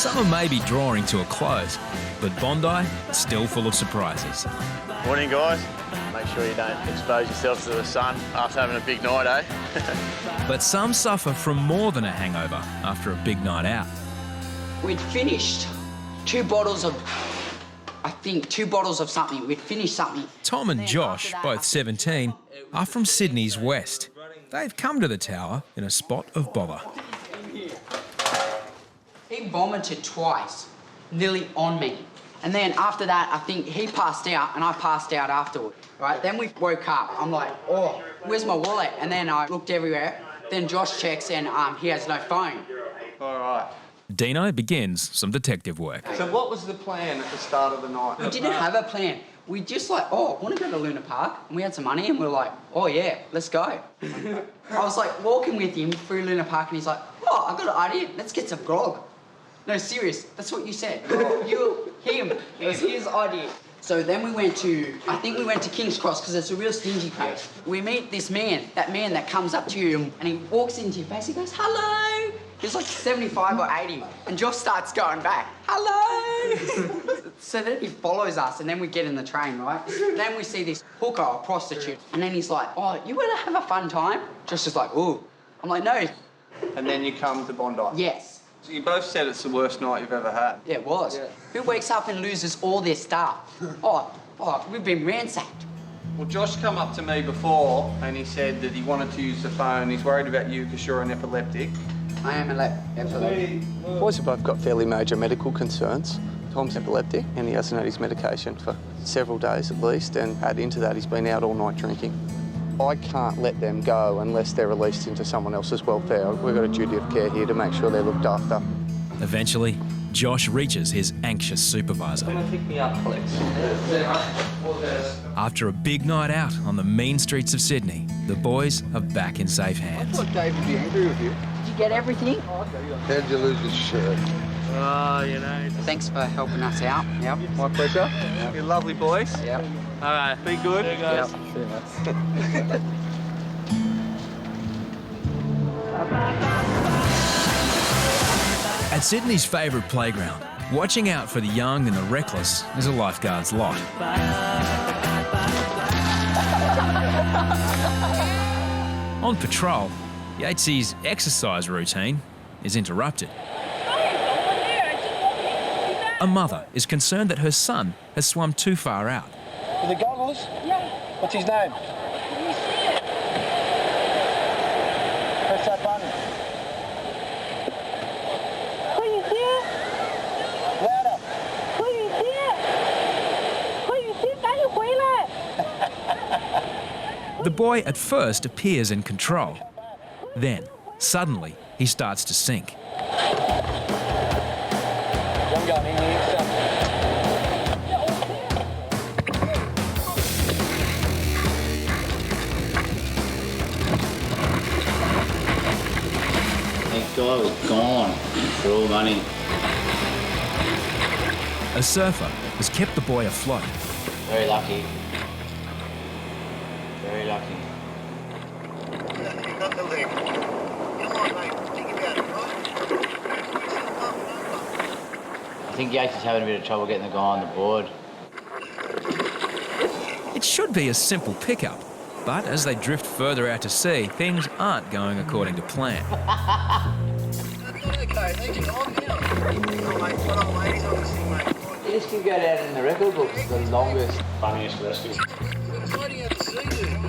Summer may be drawing to a close, but Bondi is still full of surprises. Morning, guys. Make sure you don't expose yourself to the sun after having a big night, eh? But some suffer from more than a hangover after a big night out. We'd finished two bottles of something. We'd finished something. Tom and Josh, both 17, are from Sydney's west. They've come to the tower in a spot of bother. He vomited twice, nearly on me. And then after that, I think he passed out and I passed out afterward. Right, then we woke up. I'm like, oh, where's my wallet? And then I looked everywhere. Then Josh checks and he has no phone. All right. Deano begins some detective work. So what was the plan at the start of the night? We didn't have a plan. We just like, oh, want to go to Luna Park? And we had some money and we were like, oh yeah, let's go. I was like walking with him through Luna Park and he's like, oh, I got an idea, let's get some grog. No, serious, that's what you said. Him, it was his idea. So then we went to, I think we went to King's Cross because it's a real stingy place. We meet this man that comes up to you and he walks into your face, he goes, hello. He's like 75 or 80 and Josh starts going back, hello. So then he follows us and then we get in the train, right? Then we see this hooker or prostitute and then he's like, oh, you want to have a fun time? Josh is like, ooh. I'm like, no. And then you come to Bondi? Yes. So you both said it's the worst night you've ever had. Yeah, it was. Yeah. Who wakes up and loses all their stuff? oh, we've been ransacked. Well, Josh come up to me before and he said that he wanted to use the phone. He's worried about you because you're an epileptic. I am epileptic. Boys have both got fairly major medical concerns. Tom's epileptic and he hasn't had his medication for several days at least, and add into that he's been out all night drinking. I can't let them go unless they're released into someone else's welfare. We've got a duty of care here to make sure they're looked after. Eventually, Josh reaches his anxious supervisor. Come and pick me up, Alex. After a big night out on the mean streets of Sydney, the boys are back in safe hands. I thought Dave would be angry with you. Did you get everything? How'd you lose your shirt? You know. Thanks for helping us out. Yep. My pleasure. Yep. You're lovely boys. Yep. All right. Be good. There you go. Yep. At Sydney's favourite playground, watching out for the young and the reckless is a lifeguard's lot. On patrol, Yatesy's exercise routine is interrupted. A mother is concerned that her son has swum too far out. With the goggles? Yeah. What's his name? Press that button. Louder. The boy at first appears in control. Then, suddenly, he starts to sink. One gun in here. That guy was gone for all money. A surfer has kept the boy afloat. Very lucky. Very lucky. Got the leg. Come on, mate. Think about it, right? I think Yates is having a bit of trouble getting the guy on the board. It should be a simple pickup, but as they drift further out to sea, things aren't going according to plan. That's not okay. They can on now. Oh, mate. What up, ladies? On this thing, mate. This could go down in the record books, the longest, funniest rescue. We're floating out to sea, dude.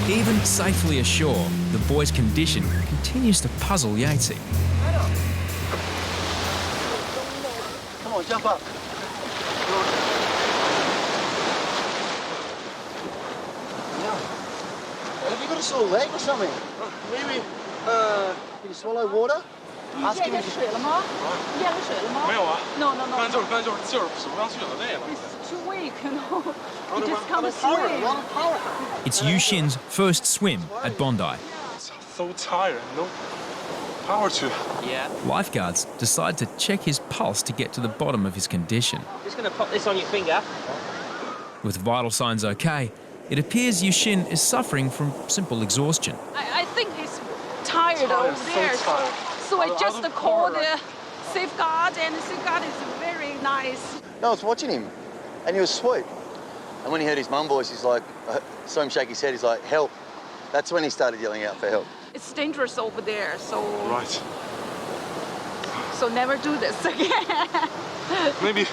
Even safely ashore, the boy's condition continues to puzzle Yatesy. Come on, jump up. Have you got a sore leg or something? Maybe, can you swallow water? Ask him if you... Too weak, you know. You just can't swim. It's Yu Xin's first swim at Bondi. So tired, no power to. Yeah. Lifeguards decide to check his pulse to get to the bottom of his condition. Just going to pop this on your finger. With vital signs okay, it appears Yushin is suffering from simple exhaustion. I think he's tired over there. So I just called the safeguard, and the safeguard is very nice. No, I was watching him, and he was asleep. And when he heard his mum voice, he's like, saw him shake his head, he's like, help. That's when he started yelling out for help. It's dangerous over there, so... Right. So never do this again. Maybe.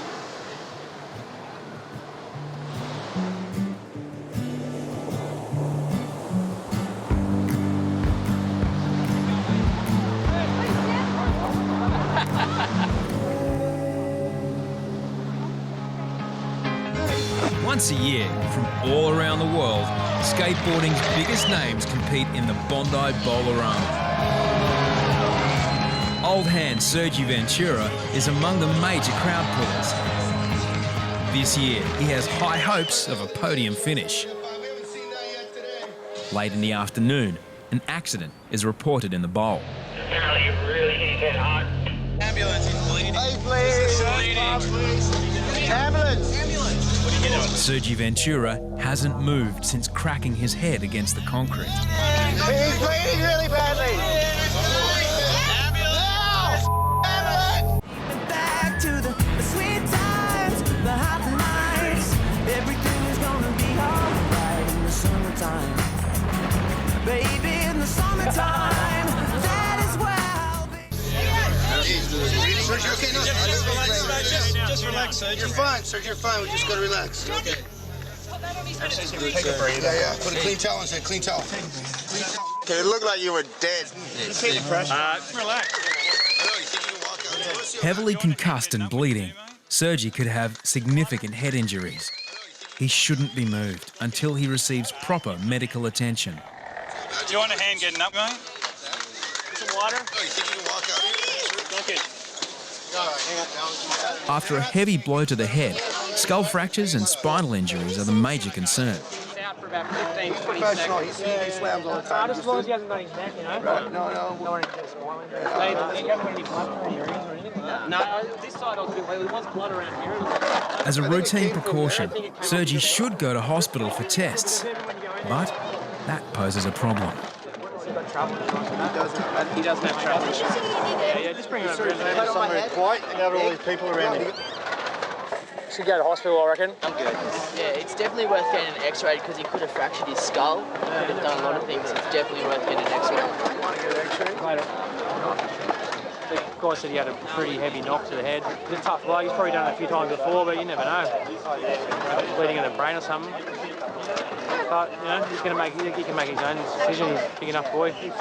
Once a year, from all around the world, skateboarding's biggest names compete in the Bondi Bowl-A-Run. Old hand Sergi Ventura is among the major crowd pullers. This year, he has high hopes of a podium finish. Late in the afternoon, an accident is reported in the bowl. Apparently it really hit hard. Ambulance, he's bleeding. Hey, please. Ambulance. Sergi Ventura hasn't moved since cracking his head against the concrete. He's bleeding really badly. Ambulance! Back to the sweet times, the hot nights. Everything is gonna be alright in the summertime. Baby, in the summertime, that is where I'll be. Just relax, Serge. You're fine, Serge. You're fine. We just gotta relax. Okay. Take a breather. Yeah. Put a clean towel on, clean towel. Okay, it looked like you were dead. Keep the pressure. Relax. Heavily concussed and bleeding, Sergi could have significant head injuries. He shouldn't be moved until he receives proper medical attention. Do you want a hand getting up, mate? Some water? Okay. After a heavy blow to the head, skull fractures and spinal injuries are the major concern. He's out for about 15, 20 seconds. He slams all the time. Just as long as he hasn't got his neck, you know? Right. No. You haven't got any blood or injuries or anything like that? No, this side I was a bit weird. There was blood around here. As a routine precaution, Sergi should go to hospital for tests, but that poses a problem. He doesn't have trouble. Yeah, just bring it over. Somewhere quiet and have all these people around him. Should go to hospital, I reckon. I'm good. Yeah, it's definitely worth getting an X-ray because he could have fractured his skull. He could have done a lot of things. It's definitely worth getting an X-ray. Later. The guy said he had a pretty heavy knock to the head. It's a tough blow. He's probably done it a few times before, but you never know. Bleeding in the brain or something. But, you know, he can make his own decision. He's a big enough boy. He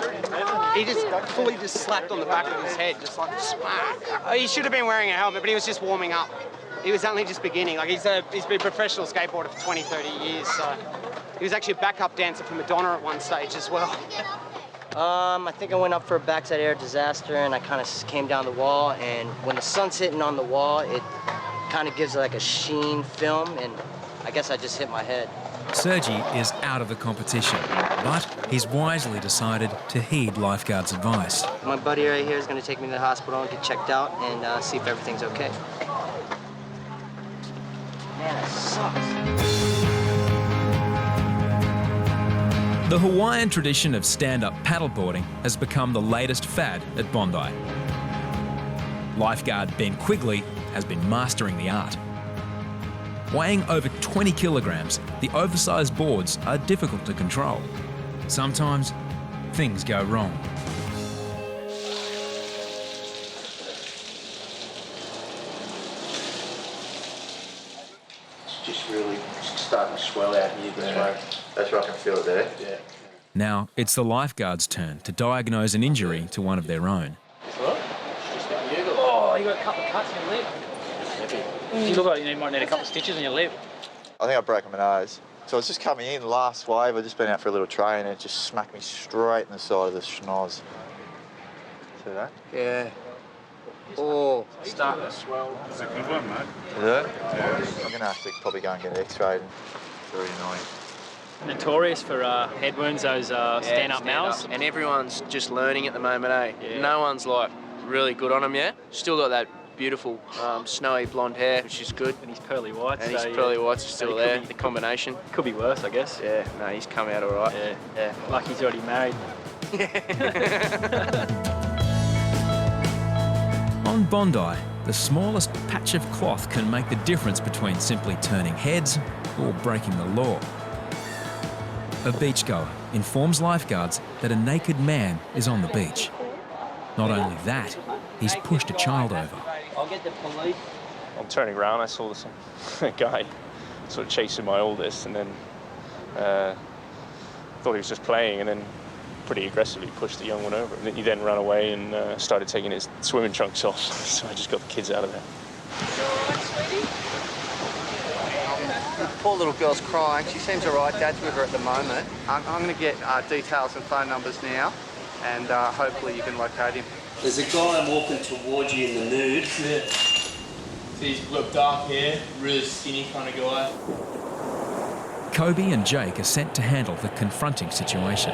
just fully slapped on the back of his head, just like smack. He should have been wearing a helmet, but he was just warming up. He was only just beginning. Like he's been a professional skateboarder for 20, 30 years. So he was actually a backup dancer for Madonna at one stage as well. I think I went up for a backside air disaster and I kind of came down the wall, and when the sun's hitting on the wall, it kind of gives like a sheen film, and I guess I just hit my head. Sergi is out of the competition, but he's wisely decided to heed Lifeguard's advice. My buddy right here is going to take me to the hospital and get checked out and see if everything's okay. Man, that sucks. The Hawaiian tradition of stand-up paddleboarding has become the latest fad at Bondi. Lifeguard Ben Quigley has been mastering the art. Weighing over 20 kilograms, the oversized boards are difficult to control. Sometimes, things go wrong. It's just really starting to swell out here this way. That's where I can feel it there. Yeah. Now, it's the lifeguard's turn to diagnose an injury to one of their own. Oh, you got a couple of cuts in your lip. You look like you might need a couple of stitches in your lip. I think I broke my nose. So I was just coming in, last wave, I'd just been out for a little train and it just smacked me straight in the side of the schnoz. See that? Yeah. Oh. Starting to swell. That's a good one, mate. Is it? Yeah. I'm going to have to probably go and get x-rayed. It's really annoying. Notorious for head wounds, those stand-up mouths. And everyone's just learning at the moment, eh? Yeah. No one's like really good on them yet. Still got that beautiful, snowy blonde hair, which is good. And he's pearly white. And his pearly whites are still there, the combination. Could be worse, I guess. Yeah, no, he's come out all right. Yeah. Like he's already married. On Bondi, the smallest patch of cloth can make the difference between simply turning heads or breaking the law. A beachgoer informs lifeguards that a naked man is on the beach. Not only that, he's pushed a child over. I'll get the police. I'm turning around, I saw this guy sort of chasing my oldest, and then thought he was just playing, and then pretty aggressively pushed the young one over. And he then ran away and started taking his swimming trunks off, so I just got the kids out of there. Poor little girl's crying. She seems all right. Dad's with her at the moment. I'm going to get details and phone numbers now, and hopefully you can locate him. There's a guy walking towards you in the nude. Yeah. So he's got dark hair, really skinny kind of guy. Kobe and Jake are sent to handle the confronting situation.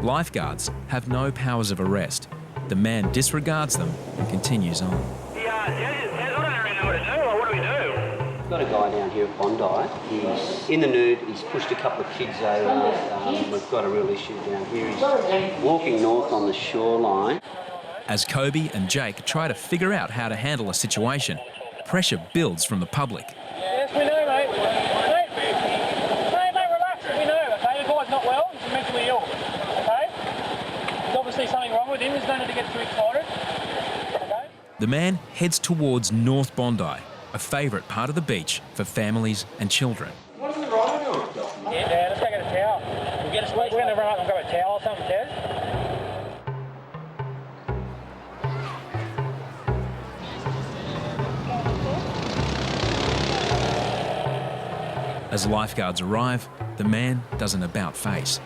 Lifeguards have no powers of arrest. The man disregards them and continues on. We've got a guy down here at Bondi. He's in the nude, he's pushed a couple of kids over. We've got a real issue down here. He's walking north on the shoreline. As Kobe and Jake try to figure out how to handle a situation, pressure builds from the public. Yes, we know, mate. Mate, relax. We know, okay? The guy's not well. He's mentally ill, okay? There's obviously something wrong with him. There's no need to get too excited, okay? The man heads towards North Bondi, a favourite part of the beach for families and children. What is wrong with you? Yeah, let's go get a towel. We're going to run up and grab a towel or something, Ted. As lifeguards arrive, the man does an about-face.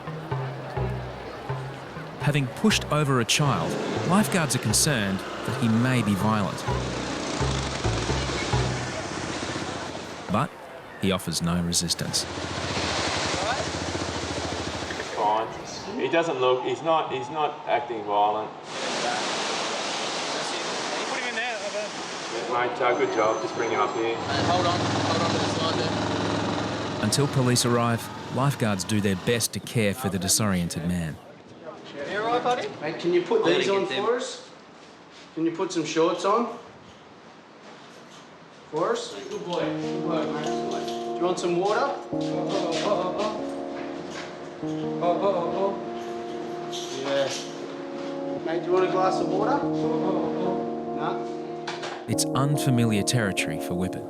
Having pushed over a child, lifeguards are concerned that he may be violent. But he offers no resistance. Fine. He doesn't look, he's not acting violent. Put him in there. Mate, good job, just bring him up here. Hold on to this line there. Until police arrive, lifeguards do their best to care for the disoriented man. You all right, buddy? Mate, can you put these on for us? Can you put some shorts on? For us? Good boy. Good work, mate. Do you want some water? Yeah. Mate, do you want a glass of water? No? It's unfamiliar territory for Whippet.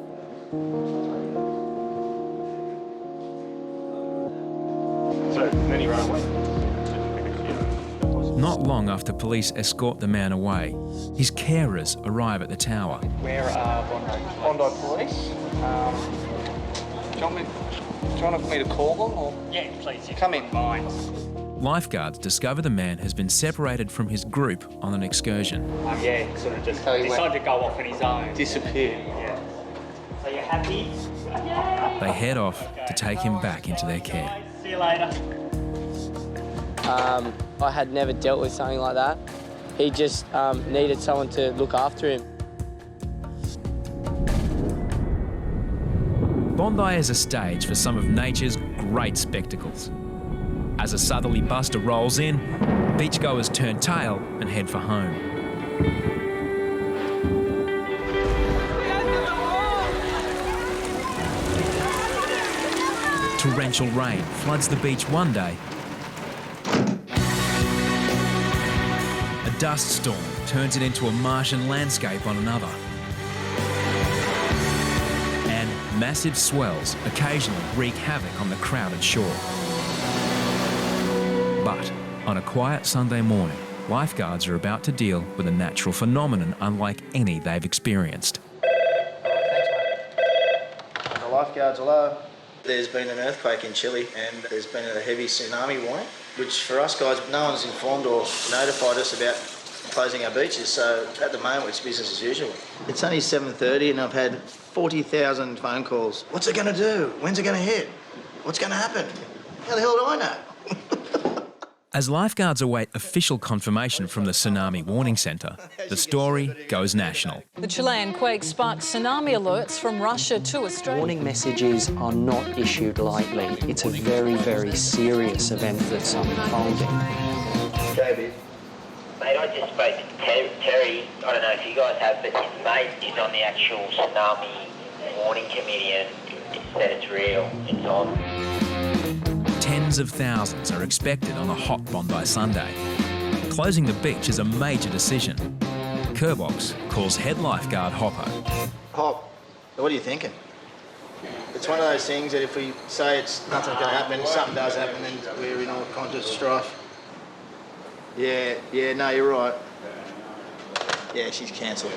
So then he ran away. Not long after police escort the man away, his carers arrive at the tower. Where are Bondi police? Do you want me to call them or? Yeah, please. Come in. Mine. Lifeguards discover the man has been separated from his group on an excursion. Yeah, sort of just decided to go off on his own. Disappeared. Yeah. So you're happy? They head off to take him back into their care. See you later. I had never dealt with something like that. He just needed someone to look after him. Bondi is a stage for some of nature's great spectacles. As a southerly buster rolls in, beachgoers turn tail and head for home. Torrential rain floods the beach one day. A dust storm turns it into a Martian landscape on another. And massive swells occasionally wreak havoc on the crowded shore. But on a quiet Sunday morning, lifeguards are about to deal with a natural phenomenon unlike any they've experienced. The lifeguards, hello. There's been an earthquake in Chile and there's been a heavy tsunami warning. which for us guys, no one's informed or notified us about closing our beaches, so at the moment it's business as usual. It's only 7:30 and I've had 40,000 phone calls. What's it going to do? When's it going to hit? What's going to happen? How the hell do I know? As lifeguards await official confirmation from the Tsunami Warning Centre, the story goes national. The Chilean quake sparked tsunami alerts from Russia to Australia. Warning messages are not issued lightly. It's a very, very serious event that's unfolding. David. Mate, I just spoke to Terry. I don't know if you guys have, but his mate is on the actual tsunami warning committee and he said it's real, it's on. Tens of thousands are expected on a hot Bondi Sunday. Closing the beach is a major decision. Kerbox calls head lifeguard Hoppo. Hop, what are you thinking? It's one of those things that if we say nothing's going to happen, if something does happen, then we're in all kinds of strife. Yeah, no, you're right. Yeah, she's cancelled.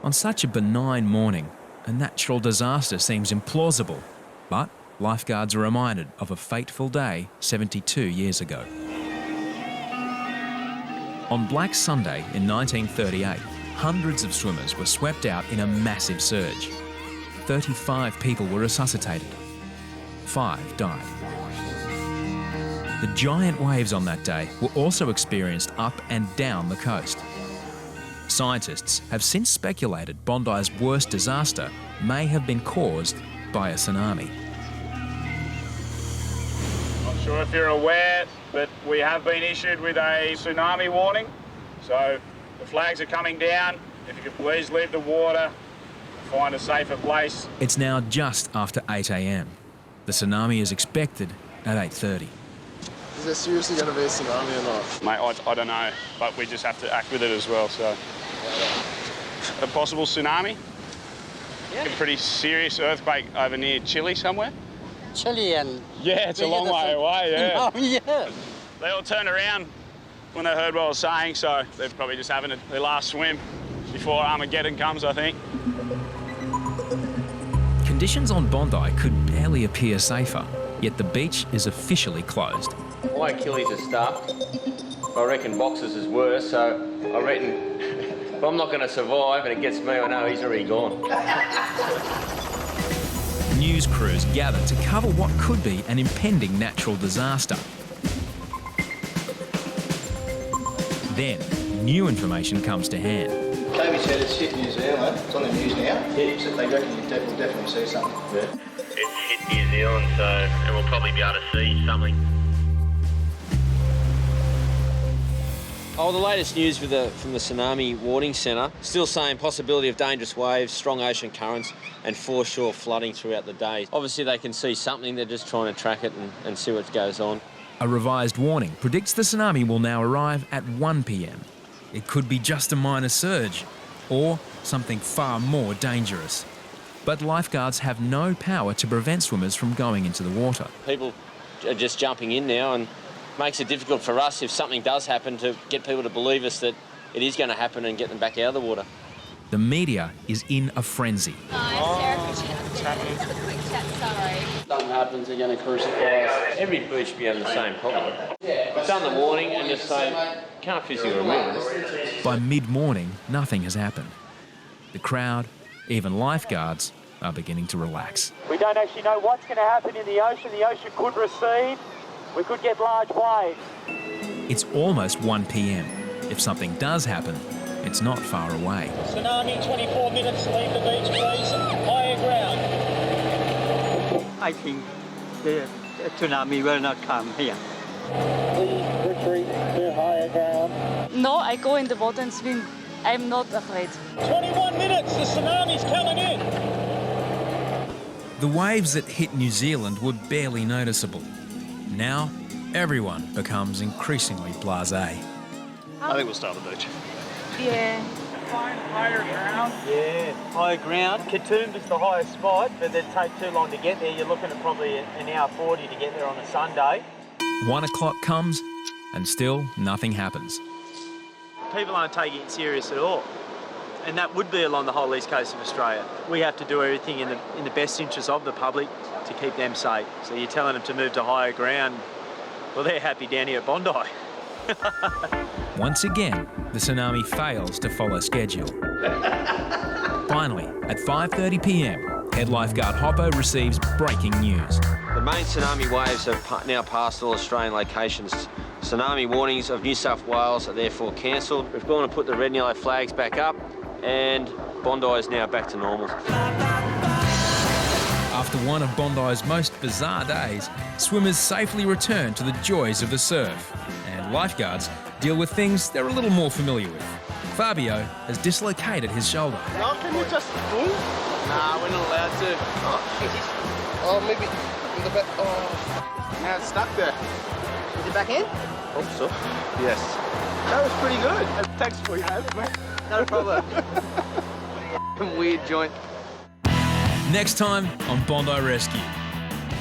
On such a benign morning, a natural disaster seems implausible, but lifeguards are reminded of a fateful day 72 years ago. On Black Sunday in 1938, hundreds of swimmers were swept out in a massive surge. 35 people were resuscitated. 5 died. The giant waves on that day were also experienced up and down the coast. Scientists have since speculated Bondi's worst disaster may have been caused by a tsunami. Not sure if you're aware, but we have been issued with a tsunami warning. So the flags are coming down. If you could please leave the water, find a safer place. It's now just after 8 a.m. The tsunami is expected at 8:30. Is there seriously going to be a tsunami or not? Mate, I don't know, but we just have to act with it as well, so. A possible tsunami? Yeah. A pretty serious earthquake over near Chile somewhere. Chile and... Yeah, it's a long way away, yeah. Yeah. They all turned around when they heard what I was saying, so they're probably just having their last swim before Armageddon comes, I think. Conditions on Bondi could barely appear safer, yet the beach is officially closed. My Achilles is stuffed. I reckon Boxers is worse, so I reckon if I'm not going to survive and it gets me, I know he's already gone. News crews gather to cover what could be an impending natural disaster. Then, new information comes to hand. Toby said it's hit New Zealand. It's on the news now. So they reckon you'll definitely see something. Yeah. It's hit New Zealand, and we'll probably be able to see something. Oh, the latest news from the Tsunami Warning Centre, still saying possibility of dangerous waves, strong ocean currents and foreshore flooding throughout the day. Obviously they can see something, they're just trying to track it and see what goes on. A revised warning predicts the tsunami will now arrive at 1 p.m. It could be just a minor surge or something far more dangerous. But lifeguards have no power to prevent swimmers from going into the water. People are just jumping in now and makes it difficult for us if something does happen to get people to believe us that it is going to happen and get them back out of the water. The media is in a frenzy. Something happens, they're going to crucify us. Every beach will be having the same problem. We've done the warning and just say, can't physically remove it. By mid-morning, nothing has happened. The crowd, even lifeguards, are beginning to relax. We don't actually know what's going to happen in the ocean. The ocean could recede. We could get large waves. It's almost 1 p.m. If something does happen, it's not far away. Tsunami, 24 minutes, leave the beach, please. Higher ground. I think the tsunami will not come here. Please retreat to higher ground. No, I go in the water and swim. I'm not afraid. 21 minutes, the tsunami's coming in. The waves that hit New Zealand were barely noticeable. Now, everyone becomes increasingly blasé. I think we'll start on the beach. Yeah. Find higher ground. Yeah, higher ground. Katoomba is the highest spot, but it'd take too long to get there. You're looking at probably an hour 40 to get there on a Sunday. 1 o'clock comes, and still nothing happens. People aren't taking it serious at all. And that would be along the whole east coast of Australia. We have to do everything in the best interest of the public to keep them safe. So you're telling them to move to higher ground, Well, they're happy down here at Bondi. Once again, the Tsunami fails to follow schedule. Finally, at 5:30 p.m, head lifeguard Hoppo receives breaking news. The main tsunami waves have now passed all Australian locations. Tsunami warnings of New South Wales are therefore cancelled. We've gone and put the red and yellow flags back up, and Bondi is now back to normal. After one of Bondi's most bizarre days, swimmers safely return to the joys of the surf, and lifeguards deal with things they're a little more familiar with. Fabio has dislocated his shoulder. No, can you just pull? Nah, we're not allowed to. Oh, maybe in the back. Oh, now it's stuck there. Is it back in? Hope so. Yes. That was pretty good. Thanks for your help, mate. No problem. Weird joint. Next time on Bondi Rescue,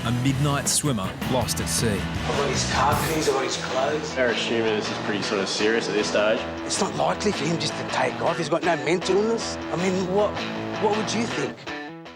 a midnight swimmer lost at sea. I've got his car keys, I've got his clothes. They're assuming this is pretty sort of serious at this stage. It's not likely for him just to take off. He's got no mental illness. I mean, what would you think?